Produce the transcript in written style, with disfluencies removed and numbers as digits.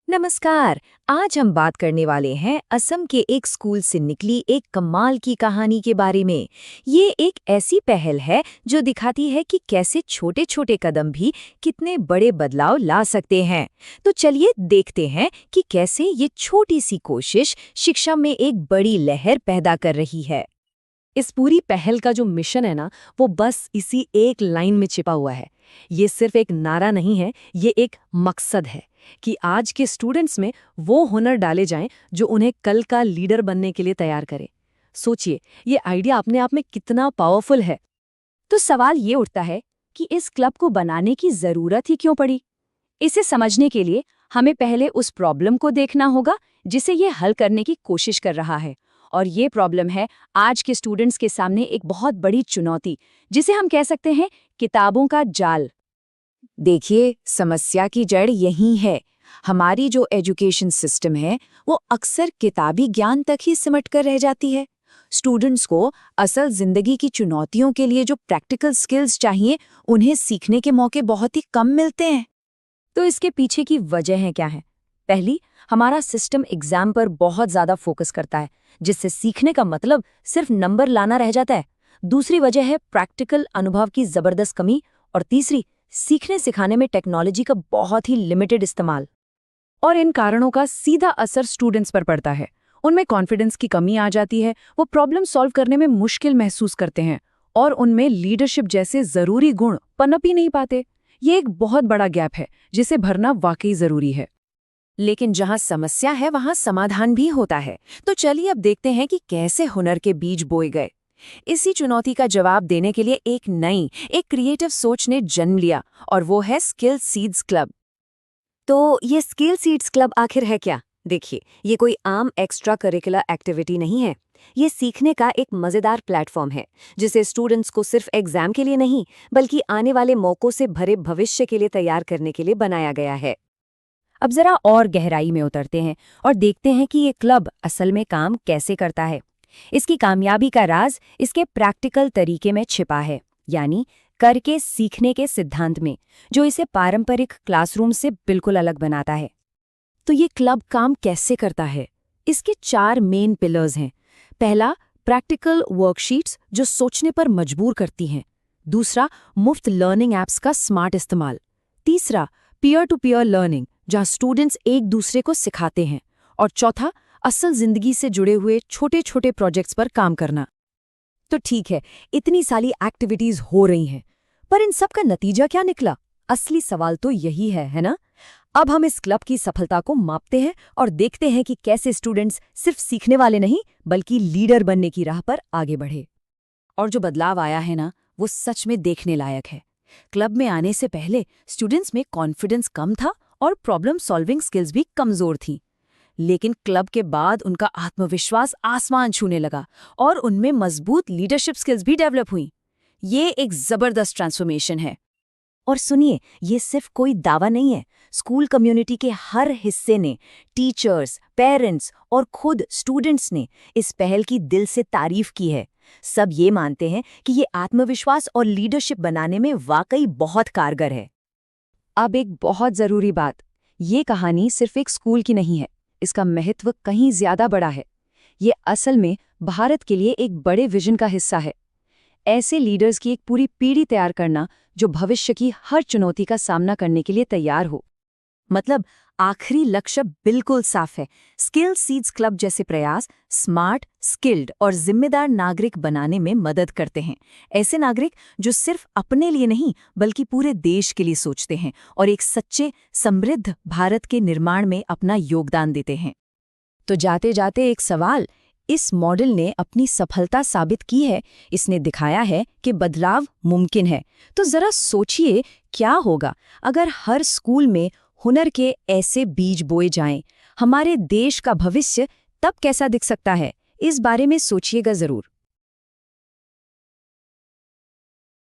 नमस्कार। आज हम बात करने वाले हैं असम के एक स्कूल से निकली एक कमाल की कहानी के बारे में। ये एक ऐसी पहल है जो दिखाती है कि कैसे छोटे छोटे कदम भी कितने बड़े बदलाव ला सकते हैं। तो चलिए देखते हैं कि कैसे ये छोटी सी कोशिश शिक्षा में एक बड़ी लहर पैदा कर रही है। इस पूरी पहल का जो मिशन है ना, वो बस इसी एक लाइन में छिपा हुआ है। ये सिर्फ एक नारा नहीं है, ये एक मकसद है कि आज के स्टूडेंट्स में वो हुनर डाले जाएं जो उन्हें कल का लीडर बनने के लिए तैयार करे। सोचिए, ये आइडिया अपने आप में कितना पावरफुल है। तो सवाल ये उठता है कि इस क्लब को बनाने की जरूरत ही क्यों पड़ी। इसे समझने के लिए हमें पहले उस प्रॉब्लम को देखना होगा जिसे ये हल करने की कोशिश कर रहा है। और ये प्रॉब्लम है आज के स्टूडेंट्स के सामने एक बहुत बड़ी चुनौती, जिसे हम कह सकते हैं किताबों का जाल। देखिए, समस्या की जड़ यही है। हमारी जो एजुकेशन सिस्टम है वो अक्सर किताबी ज्ञान तक ही सिमट कर रह जाती है। स्टूडेंट्स को असल जिंदगी की चुनौतियों के लिए जो प्रैक्टिकल स्किल्स चाहिए, उन्हें सीखने के मौके बहुत ही कम मिलते हैं। तो इसके पीछे की वजहें क्या हैं? पहली, हमारा सिस्टम एग्जाम पर बहुत ज्यादा फोकस करता है, जिससे सीखने का मतलब सिर्फ नंबर लाना रह जाता है। दूसरी वजह है प्रैक्टिकल अनुभव की जबरदस्त कमी। और तीसरी, सीखने सिखाने में टेक्नोलॉजी का बहुत ही लिमिटेड इस्तेमाल। और इन कारणों का सीधा असर स्टूडेंट्स पर पड़ता है। उनमें कॉन्फिडेंस की कमी आ जाती है, वो प्रॉब्लम सॉल्व करने में मुश्किल महसूस करते हैं और उनमें लीडरशिप जैसे जरूरी गुण पनप ही नहीं पाते। ये एक बहुत बड़ा गैप है जिसे भरना वाकई जरूरी है। लेकिन जहाँ समस्या है वहाँ समाधान भी होता है। तो चलिए अब देखते हैं कि कैसे हुनर के बीज बोए गए। इसी चुनौती का जवाब देने के लिए एक क्रिएटिव सोच ने जन्म लिया, और वो है स्किल सीड्स क्लब। तो ये स्किल सीड्स क्लब आखिर है क्या? देखिए, ये कोई आम एक्स्ट्रा करिकुलर एक्टिविटी नहीं है। ये सीखने का एक मजेदार प्लेटफॉर्म है जिसे स्टूडेंट्स को सिर्फ एग्जाम के लिए नहीं, बल्कि आने वाले मौकों से भरे भविष्य के लिए तैयार करने के लिए बनाया गया है। अब जरा और गहराई में उतरते हैं और देखते हैं कि ये क्लब असल में काम कैसे करता है। इसकी कामयाबी का राज इसके प्रैक्टिकल तरीके में छिपा है, यानी करके सीखने के सिद्धांत में, जो इसे पारंपरिक क्लासरूम से बिल्कुल अलग बनाता है। तो ये क्लब काम कैसे करता है? इसके 4 मेन पिलर्स हैं। पहला, प्रैक्टिकल वर्कशीट्स जो सोचने पर मजबूर करती हैं। दूसरा, मुफ्त लर्निंग ऐप्स का स्मार्ट इस्तेमाल। तीसरा, पीयर टू पीयर लर्निंग, जहां स्टूडेंट्स एक दूसरे को सिखाते हैं। और चौथा, असल जिंदगी से जुड़े हुए छोटे छोटे प्रोजेक्ट्स पर काम करना। तो ठीक है, इतनी सारी एक्टिविटीज हो रही हैं, पर इन सब का नतीजा क्या निकला? असली सवाल तो यही है ना? अब हम इस क्लब की सफलता को मापते हैं और देखते हैं कि कैसे स्टूडेंट्स सिर्फ सीखने वाले नहीं, बल्कि लीडर बनने की राह पर आगे बढ़े। और जो बदलाव आया है ना, वो सच में देखने लायक है। क्लब में आने से पहले स्टूडेंट्स में कॉन्फिडेंस कम था और प्रॉब्लम सॉल्विंग स्किल्स भी कमजोर थीं। लेकिन क्लब के बाद उनका आत्मविश्वास आसमान छूने लगा और उनमें मजबूत लीडरशिप स्किल्स भी डेवलप हुई। ये एक जबरदस्त ट्रांसफॉर्मेशन है। और सुनिए, ये सिर्फ कोई दावा नहीं है। स्कूल कम्युनिटी के हर हिस्से ने, टीचर्स, पेरेंट्स और खुद स्टूडेंट्स ने इस पहल की दिल से तारीफ की है। सब ये मानते हैं कि ये आत्मविश्वास और लीडरशिप बनाने में वाकई बहुत कारगर है। अब एक बहुत जरूरी बात, ये कहानी सिर्फ एक स्कूल की नहीं है, इसका महत्व कहीं ज्यादा बड़ा है। ये असल में भारत के लिए एक बड़े विजन का हिस्सा है। ऐसे लीडर्स की एक पूरी पीढ़ी तैयार करना जो भविष्य की हर चुनौती का सामना करने के लिए तैयार हो। मतलब आखिरी लक्ष्य बिल्कुल साफ है। स्किल सीड्स क्लब जैसे प्रयास स्मार्ट, स्किल्ड और जिम्मेदार नागरिक बनाने में मदद करते हैं। ऐसे नागरिक जो सिर्फ अपने लिए नहीं, बल्कि पूरे देश के लिए सोचते हैं और एक सच्चे, समृद्ध भारत के निर्माण में अपना योगदान देते हैं। तो जाते जाते एक सवाल, इस मॉडल ने अपनी सफलता साबित की है। इसने दिखाया है कि बदलाव मुमकिन है। तो जरा सोचिए, क्या होगा अगर हर स्कूल में हुनर के ऐसे बीज बोए जाएं? हमारे देश का भविष्य तब कैसा दिख सकता है? इस बारे में सोचिएगा जरूर।